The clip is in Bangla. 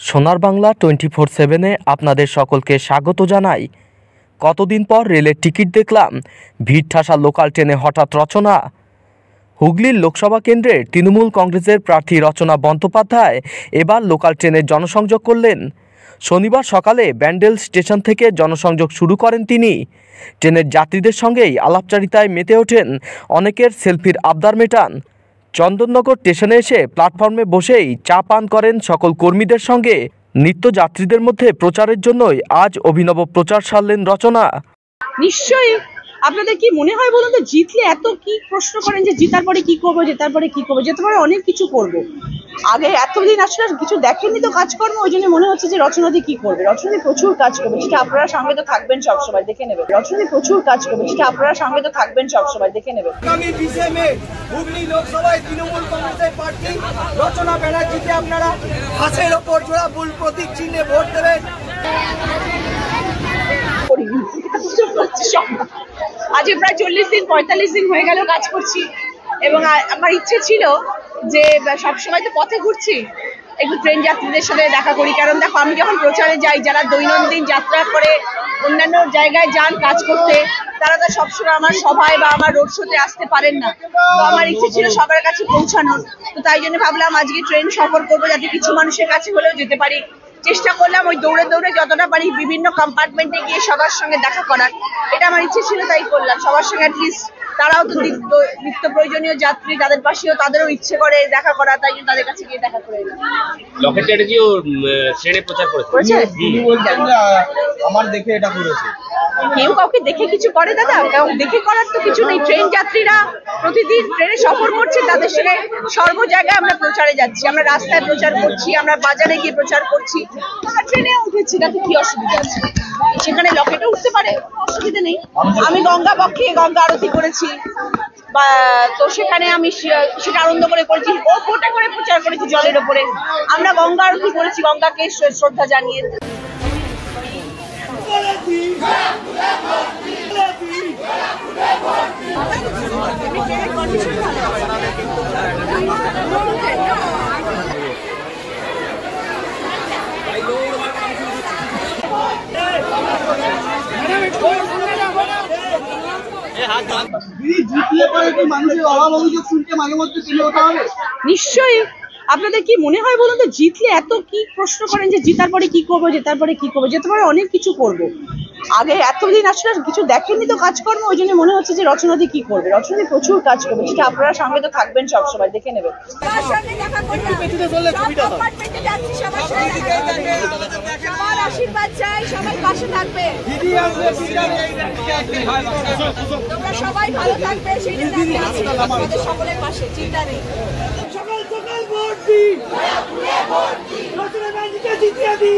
সোনার বাংলা 24/7-এ আপনাদের সকলকে স্বাগত জানাই। কতদিন পর রেলের টিকিট দেখলাম, ভিড় ঠাসা লোকাল ট্রেনে হঠাৎ রচনা। হুগলির লোকসভা কেন্দ্রের তৃণমূল কংগ্রেসের প্রার্থী রচনা বন্দ্যোপাধ্যায় এবার লোকাল ট্রেনের জনসংযোগ করলেন। শনিবার সকালে ব্যান্ডেল স্টেশন থেকে জনসংযোগ শুরু করেন তিনি। ট্রেনের যাত্রীদের সঙ্গেই আলাপচারিতায় মেতে ওঠেন, অনেকের সেলফির আবদার মেটান। চন্দননগর স্টেশনে এসে প্ল্যাটফর্মে বসেই চা পান করেন সকল কর্মীদের সঙ্গে। নিত্যযাত্রীদের মধ্যে প্রচারের জন্যই আজ অভিনব প্রচার সারলেন রচনা। নিশ্চয়ই আপনাদের কি মনে হয় বলুন তো, জিতলে এত কি প্রশ্ন করেন যে জিতার পরে কি করবো, জেতার পরে কি করবো? যেতে পারে অনেক কিছু করব। আগে এতদিন আসলে কিছু দেখেননি তো কাজকর্ম, ওই জন্য মনে হচ্ছে যে রচনাদি কি করবে। রচনাদি প্রচুর কাজ করবে, সেটা আপনারা সঙ্গে তো থাকবেন সবসময়, দেখে নেবেন। রচনাদি প্রচুর কাজ করবে, সেটা আপনারা সঙ্গে তো থাকবেন সবসময়, দেখে নেবেন। আগামী 20 মে হুগলি লোকসভায় তৃণমূল কংগ্রেসের প্রার্থী রচনা ব্যানার্জিকে আপনারা হাসের ওপর জোড়া ফুল প্রতীক চিহ্নে ভোট দেবেন। আজকে প্রায় 40-45 দিন হয়ে গেল কাজ করছি, এবং আমার ইচ্ছে ছিল যে সবসময় তো পথে ঘুরছি, একটু ট্রেন যাত্রীদের সাথে দেখা করি। কারণ দেখো, আমি যখন প্রচারে যাই, যারা দৈনন্দিন যাত্রা করে অন্যান্য জায়গায় যান কাজ করতে, তারা তো সবসময় আমার সভায় বা আমার রোড শোতে আসতে পারেন না। তো আমার ইচ্ছে ছিল সবার কাছে পৌঁছানোর। তো তাই জন্য ভাবলাম আজকে ট্রেন সফর করবো, যাতে কিছু মানুষের কাছে হলেও যেতে পারি। চেষ্টা করলাম ওই দৌড়ে দৌড়ে যতটা পারি বিভিন্ন কম্পার্টমেন্টে গিয়ে সবার সঙ্গে দেখা করার। এটা আমার ইচ্ছে ছিল, তাই করলাম। সবার সঙ্গে অ্যাটলিস্ট, তারাও তো নিত্য প্রয়োজনীয় যাত্রী, তাদের পাশেও তাদেরও ইচ্ছে করে দেখা করা, তাই জন্য তাদের কাছে গিয়ে দেখা করে এলাম। লকেট চ্যাটার্জিও ট্রেনে প্রচার করেছে। আমার দেখে এটা করেছে। কেউ কাউকে দেখে কিছু করে দাদা? দেখে করার তো কিছু নেই। ট্রেন যাত্রীরা প্রতিদিন ট্রেনে সফর করছে, তাদের সঙ্গে সর্ব জায়গায় আমরা প্রচারে যাচ্ছি। আমরা রাস্তায় প্রচার করছি, আমরা বাজারে গিয়ে প্রচার করছি, আমরা ট্রেনে উঠেছি, তাতে কি অসুবিধা আছে? সেখানে লকেটে উঠতে পারে, অসুবিধা নেই। আমি গঙ্গা বক্ষে গঙ্গা আরতি করেছি, বা তো সেখানে আমি সেটা আনন্দ করে করেছি। ও ফোটা করে প্রচার করেছি জলের ওপরে। আমরা গঙ্গা আরতি করেছি, গঙ্গাকে শ্রদ্ধা জানিয়ে। নিশ্চয়ই আপনাদের কি মনে হয় বলুন তো, জিতলে এত কি প্রশ্ন করেন যে জিতার পরে কি করবো, জেতার পরে কি করবো? যেতে পারে অনেক কিছু করব। আগে এতদিন আসলে কিছু দেখেননি তো কাজকর্ম, ওই জন্য মনে হচ্ছে যে রচনাদি কি করবে। রচনাদি প্রচুর কাজ করবে, সেটা আপনারা সঙ্গে তো থাকবেন সবসময়, দেখে নেবেন। আশীর্বাদ চাই, সবাই পাশে থাকবে, তোমরা সবাই ভালো থাকবে, সকলের পাশে, চিন্তা নেই। সকাল সকাল ভোট দি, রচনা ব্যানার্জিকে জিতিয়ে দি,